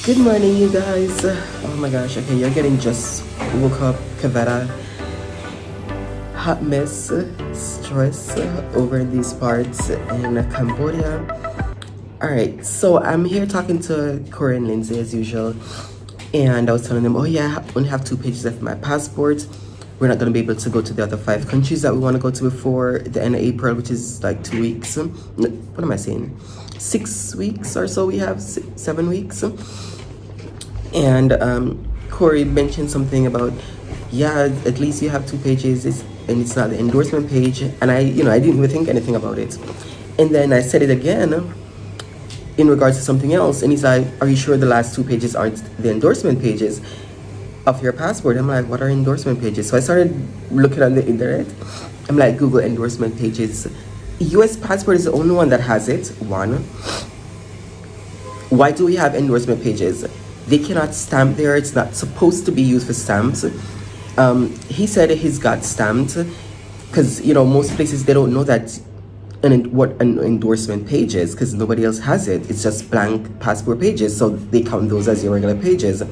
Good morning, you guys. Oh my gosh, okay, you're getting just woke up, Kavetta. Hot mess, stress over in these parts in Cambodia. Alright, so I'm here talking to Corey and Lindsay as usual. And I was telling them, oh yeah, I only have 2 pages left of my passport. We're not going to be able to go to the other 5 countries that we want to go to before the end of April, which is like 2 weeks. What am I saying? 6 weeks or so we have, 7 weeks. And Corey mentioned something about, yeah, at least you have 2 pages and it's not the endorsement page. And I didn't even think anything about it. And then I said it again in regards to something else. And he's like, are you sure the last 2 pages aren't the endorsement pages of your passport? I'm like, what are endorsement pages? So I started looking on the internet. I'm like, Google endorsement pages. US passport is the only one that has it. One. Why do we have endorsement pages? They cannot stamp there. It's not supposed to be used for stamps. He said he's got stamped because, most places, they don't know that what an endorsement page is because nobody else has it. It's just blank passport pages. So they count those as your regular pages.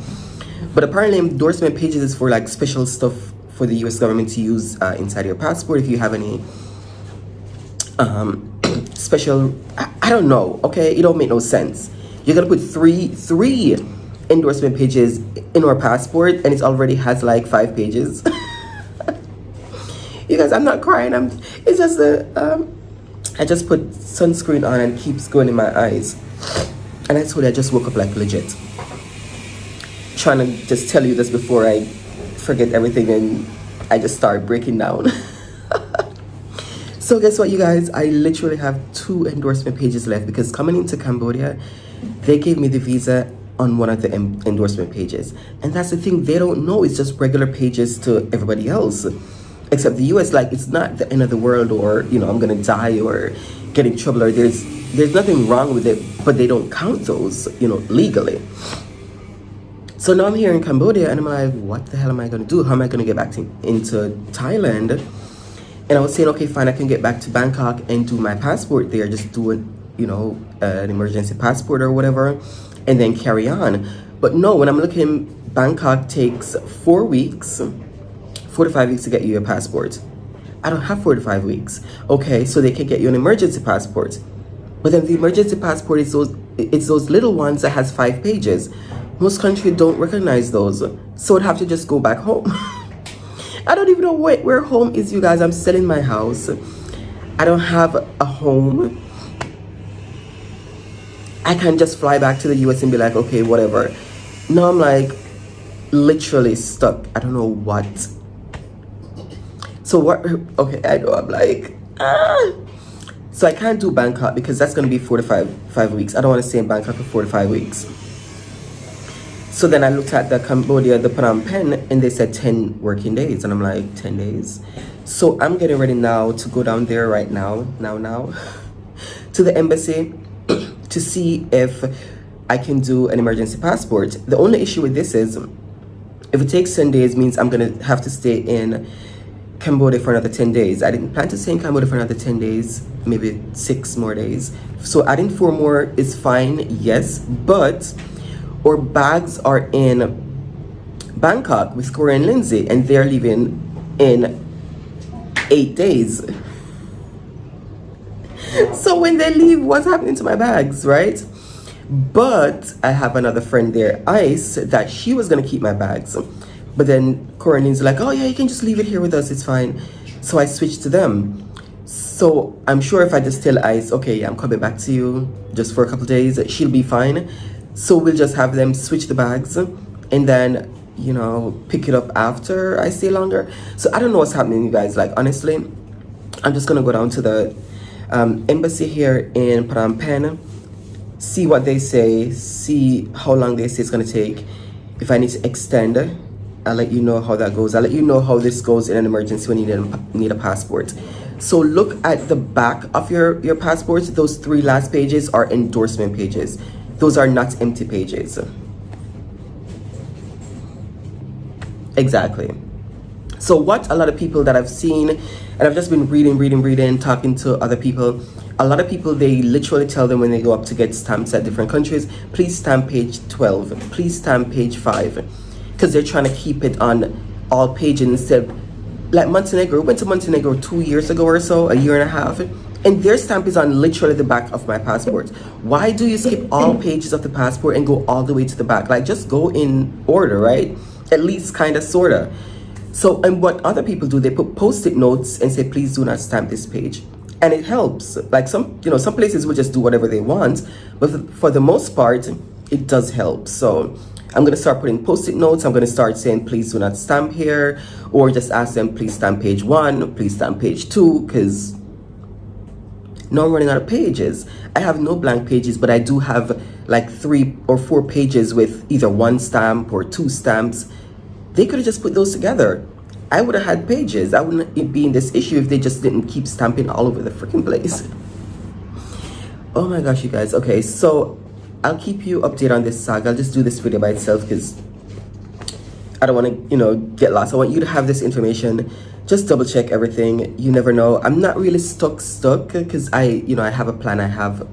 But apparently endorsement pages is for like special stuff for the US government to use inside your passport. If you have any special, I don't know, okay? It don't make no sense. You're gonna put three endorsement pages in our passport and it already has like 5 pages. You guys, I'm not crying. It's just I just put sunscreen on and it keeps going in my eyes. And I told you I just woke up like legit. Trying to just tell you this before I forget everything and I just start breaking down. So guess what, you guys? I literally have 2 endorsement pages left because coming into Cambodia, they gave me the visa on one of the endorsement pages. And that's the thing, they don't know. It's just regular pages to everybody else. Except the US, like, it's not the end of the world or, I'm gonna die or get in trouble or there's nothing wrong with it, but they don't count those, legally. So now I'm here in Cambodia and I'm like, what the hell am I gonna do? How am I gonna get back into Thailand? And I was saying, okay, fine, I can get back to Bangkok and do my passport there, just do it, an emergency passport or whatever, and then carry on. But no, when I'm looking, Bangkok takes 4 weeks, 4 to 5 weeks to get you your passport. I don't have 4 to 5 weeks. Okay, so they can get you an emergency passport. But then the emergency passport is those little ones that has 5 pages. Most countries don't recognize those. So I'd have to just go back home. I don't even know where home is, you guys. I'm selling my house. I don't have a home. I can just fly back to the US and be like, okay, whatever. Now I'm like literally stuck. I don't know what. So what, okay, I know, I'm like, So I can't do Bangkok because that's going to be 4 to 5 weeks. I don't want to stay in Bangkok for 4 to 5 weeks. So then I looked at the Cambodia, the Phnom Phen, and they said 10 working days. And I'm like, 10 days? So I'm getting ready now to go down there right now, to the embassy to see if I can do an emergency passport. The only issue with this is, if it takes 10 days, means I'm going to have to stay in Cambodia for another 10 days. I didn't plan to stay in Cambodia for another 10 days, maybe 6 more days. So adding 4 more is fine, yes, but our bags are in Bangkok with Corey and Lindsay, and they're leaving in 8 days. So when they leave, what's happening to my bags, right? But I have another friend there, Ice, that she was gonna keep my bags. But then Corey and Lindsay like, oh yeah, you can just leave it here with us, it's fine. So I switched to them. So I'm sure if I just tell Ice, okay, yeah, I'm coming back to you just for a couple days, she'll be fine. So we'll just have them switch the bags and then, pick it up after I stay longer. So I don't know what's happening, you guys. Like, honestly, I'm just going to go down to the embassy here in Phnom Penh, see what they say, see how long they say it's going to take. If I need to extend, I'll let you know how that goes. I'll let you know how this goes in an emergency when you need a passport. So look at the back of your passports. Those 3 last pages are endorsement pages. Those are not empty pages. Exactly. So what a lot of people that I've seen, and I've just been reading, talking to other people, a lot of people, they literally tell them when they go up to get stamps at different countries, please stamp page 12, please stamp page 5, because they're trying to keep it on all pages instead. Like Montenegro, we went to Montenegro 2 years ago or so, a year and a half, and their stamp is on literally the back of my passport. Why do you skip all pages of the passport and go all the way to the back? Like, just go in order, right? At least kind of, sort of. So, and what other people do, they put post-it notes and say, please do not stamp this page. And it helps. Like some places will just do whatever they want, but for the most part, it does help. So I'm going to start putting post-it notes. I'm going to start saying, please do not stamp here, or just ask them, please stamp page 1, please stamp page 2, because now I'm running out of pages. I have no blank pages, but I do have like 3 or 4 pages with either 1 stamp or 2 stamps. They could have just put those together. I would have had pages. I wouldn't be in this issue if they just didn't keep stamping all over the freaking place. Oh my gosh, you guys. Okay, so I'll keep you updated on this saga. I'll just do this video by itself because I don't want to, get lost. I want you to have this information. Just double check everything. You never know. I'm not really stuck because I have a plan. I have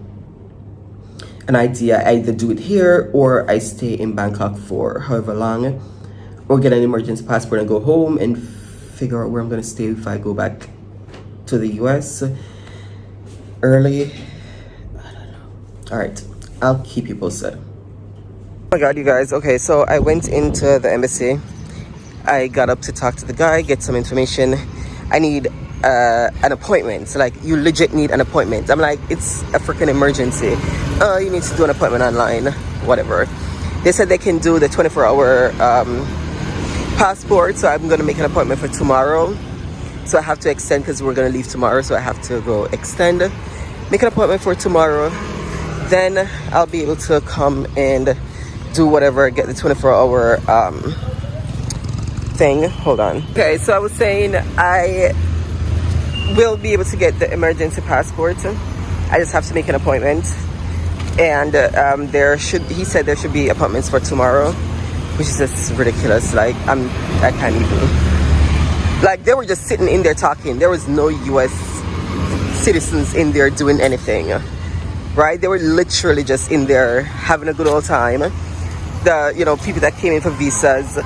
an idea. I either do it here or I stay in Bangkok for however long, or get an emergency passport and go home and figure out where I'm going to stay if I go back to the US early. I don't know. All right, I'll keep you posted. Oh my god, you guys. Okay, so I went into the embassy. I got up to talk to the guy, get some information. I need an appointment. So, like, you legit need an appointment. I'm like, it's a freaking emergency. You need to do an appointment online, whatever. They said they can do the 24-hour passport, so I'm gonna make an appointment for tomorrow. So I have to extend because we're gonna leave tomorrow, so I have to go extend, make an appointment for tomorrow. Then I'll be able to come and do whatever, get the 24-hour thing. Hold on. Okay, so I was saying I will be able to get the emergency passport. I just have to make an appointment, and he said there should be appointments for tomorrow, which is just ridiculous. Like, I can't even. Like, they were just sitting in there talking. There was no US citizens in there doing anything, right? They were literally just in there having a good old time. The people that came in for visas,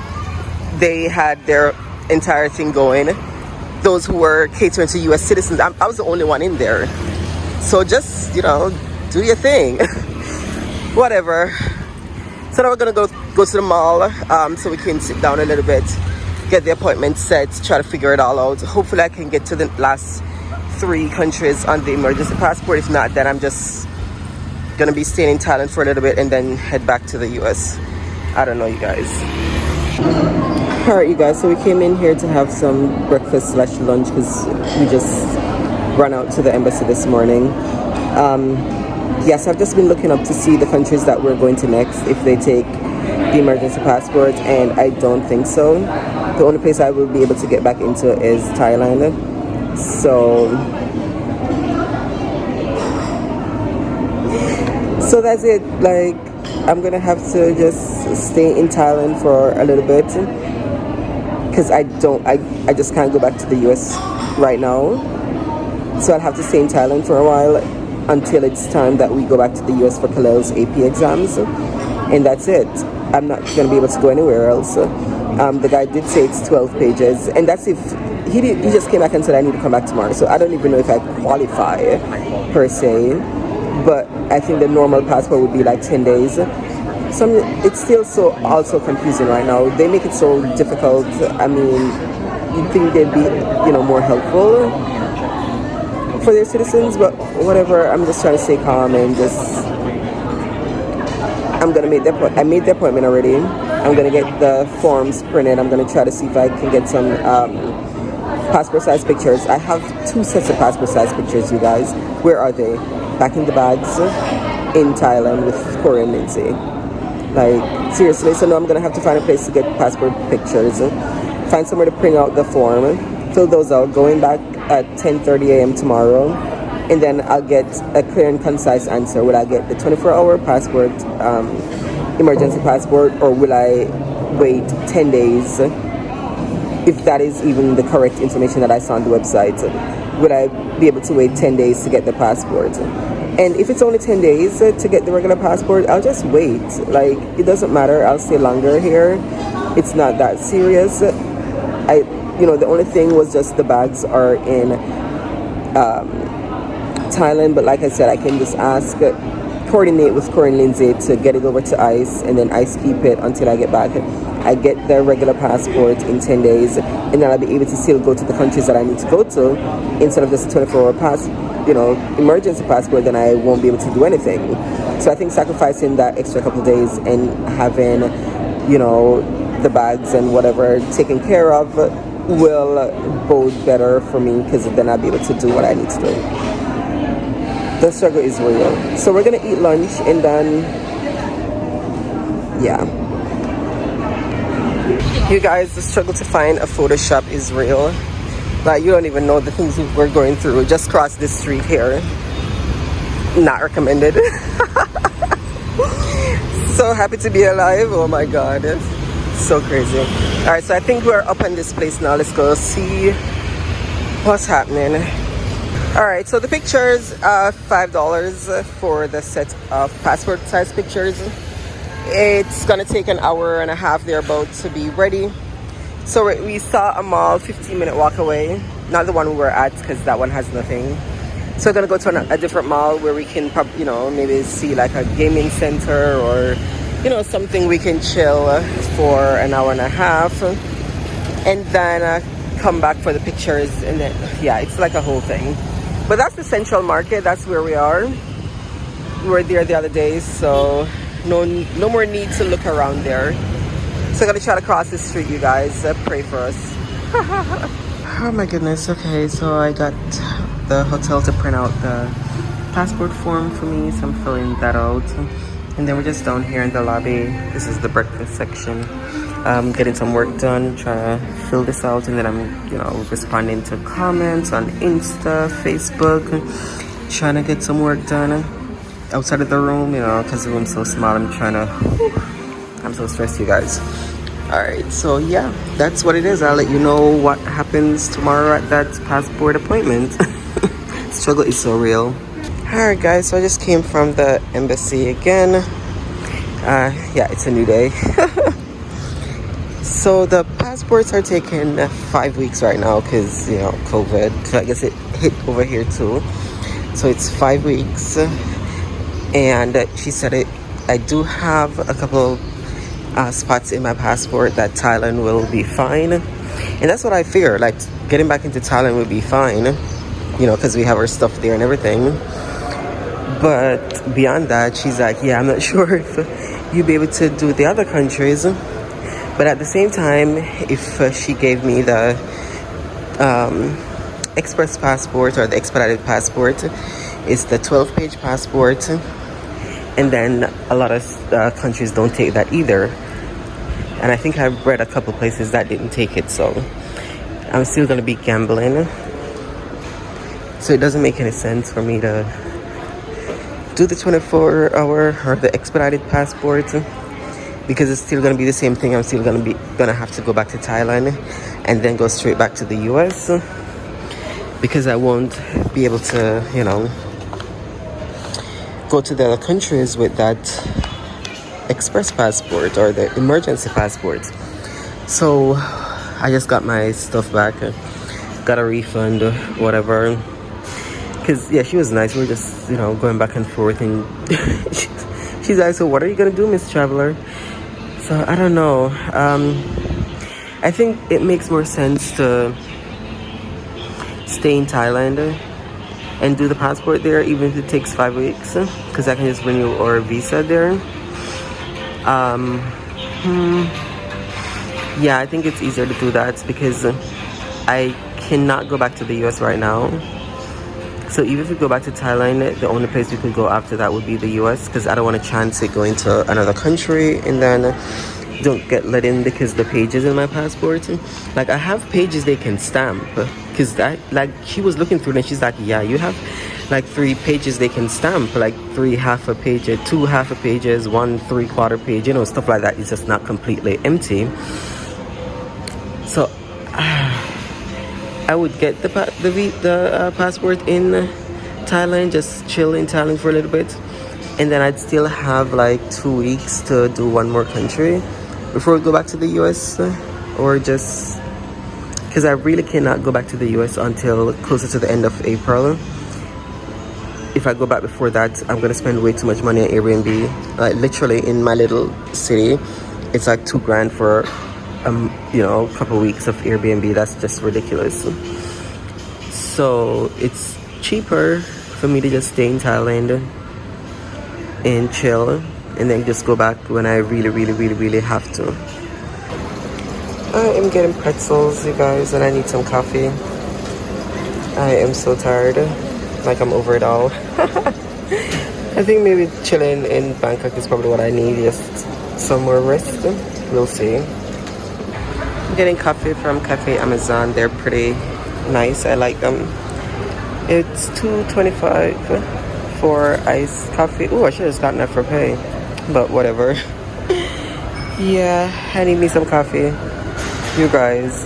they had their entire thing going. Those who were catering to US citizens, I was the only one in there. So just, do your thing. Whatever. So now we're gonna go to the mall, so we can sit down a little bit, get the appointment set, try to figure it all out. Hopefully I can get to the last 3 countries on the emergency passport. If not, then I'm just gonna be staying in Thailand for a little bit and then head back to the US. I don't know, you guys. Alright, you guys, so we came in here to have some breakfast/lunch because we just ran out to the embassy this morning. Yes, I've just been looking up to see the countries that we're going to next, if they take the emergency passport, and I don't think so. The only place I will be able to get back into is Thailand. So that's it. Like, I'm gonna have to just stay in Thailand for a little bit because I just can't go back to the US right now. So I'll have to stay in Thailand for a while until it's time that we go back to the US for Khalil's AP exams, and that's it. I'm not going to be able to go anywhere else. The guy did say it's 12 pages, and that's if he just came back and said I need to come back tomorrow. So I don't even know if I qualify per se, but I think the normal passport would be like 10 days. So it's still also confusing right now. They make it so difficult. I mean, you'd think they'd be more helpful for their citizens, but whatever. I'm just trying to stay calm and just. I'm gonna make I made the appointment already. I'm gonna get the forms printed. I'm gonna try to see if I can get some passport size pictures. I have 2 sets of passport size pictures, you guys. Where are they? Back in the bags in Thailand with Corey and Lindsay. Like, seriously. So now I'm gonna have to find a place to get passport pictures. Find somewhere to print out the form. Fill those out. Going back at 10:30 a.m. tomorrow, and then I'll get a clear and concise answer. Will I get the 24-hour passport, emergency passport, or will I wait 10 days if that is even the correct information that I saw on the website. Would I be able to wait 10 days to get the passport? And if it's only 10 days to get the regular passport, I'll just wait. Like, it doesn't matter. I'll stay longer here. It's not that serious. The only thing was just the bags are in Thailand, but like I said, I can just coordinate with Corinne Lindsay to get it over to ICE, and then ICE keep it until I get back. I get the regular passport in 10 days, and then I'll be able to still go to the countries that I need to go to instead of just a 24-hour emergency passport. Then I won't be able to do anything. So I think sacrificing that extra couple of days and having, the bags and whatever taken care of will bode better for me, because then I'll be able to do what I need to do. The struggle is real. So we're gonna eat lunch, and then you guys, the struggle to find a photo shop is real. Like, you don't even know the things we're going through. Just cross this street here. Not recommended. So happy to be alive. Oh my god, so crazy. All right, so I think we're up in this place now. Let's go see what's happening. All right, so the pictures are $5 for the set of passport size pictures. It's gonna take an hour and a half thereabouts to be ready. So we saw a mall 15-minute walk away, not the one we were at, because that one has nothing. So we're gonna go to a different mall where we can maybe see like a gaming center, or something we can chill for an hour and a half, and then come back for the pictures. And then it's like a whole thing. But that's the Central Market. That's where we are. We were there the other day, so no more need to look around there. So I'm gonna try to cross the street, you guys. Pray for us. Oh my goodness. Okay, so I got the hotel to print out the passport form for me, so I'm filling that out. And then we're just down here in the lobby. This is the breakfast section. I'm getting some work done, trying to fill this out, and then I'm responding to comments on Insta, Facebook, trying to get some work done outside of the room, because the room's so small. I'm so stressed, you guys. All right, so that's what it is. I'll let you know what happens tomorrow at that passport appointment. Struggle is so real. All right, guys, so I just came from the embassy again. It's a new day. So the passports are taking 5 weeks right now because COVID. So I guess it hit over here too. So it's 5 weeks. And she said I do have a couple spots in my passport that Thailand will be fine, and that's what I fear. Like, getting back into Thailand will be fine, because we have our stuff there and everything. But beyond that, she's like, I'm not sure if you'll be able to do the other countries. But at the same time, if she gave me the express passport or the expedited passport, it's the 12-page passport. And then a lot of countries don't take that either. And I think I've read a couple places that didn't take it. So I'm still going to be gambling. So it doesn't make any sense for me to do the 24-hour or the expedited passport, because it's still going to be the same thing. I'm still going to have to go back to Thailand and then go straight back to the US, because I won't be able to, go to the other countries with that express passport or the emergency passport. So I just got my stuff back, got a refund, whatever. Because she was nice. We were just going back and forth, and she's like, so what are you gonna do, Miss Traveler? So I don't know. I think it makes more sense to stay in Thailand and do the passport there, even if it takes 5 weeks, because I can just renew our visa there. I think it's easier to do that, because I cannot go back to the US right now. So even if we go back to Thailand, the only place we could go after that would be the US, because I don't want to chance it going to another country and then don't get let in because the pages in my passport. Like, I have pages they can stamp, because she was looking through it and she's like, you have like 3 pages they can stamp, like 3 half a page, 2 half a pages, 1 3/4 page, stuff like that. It's just not completely empty. So I would get the passport in Thailand, just chill in Thailand for a little bit, and then I'd still have like 2 weeks to do one more country before we go back to the US, or just because I really cannot go back to the US until closer to the end of April. If I go back before that, I'm gonna spend way too much money on Airbnb. Like literally in my little city, it's like $2,000 for you know, a couple weeks of Airbnb. That's just ridiculous. So it's cheaper for me to just stay in Thailand and chill, and then just go back when I really have to. I am getting pretzels, you guys, and I need some coffee. I am so tired. Like I'm over it all. I think maybe chilling in Bangkok is probably what I need. Just some more rest. We'll see. I'm getting coffee from Cafe Amazon. They're pretty nice. I like them. It's $2.25 for iced coffee. Oh, I should have gotten that for pay, but whatever. Yeah, I need me some coffee. You guys.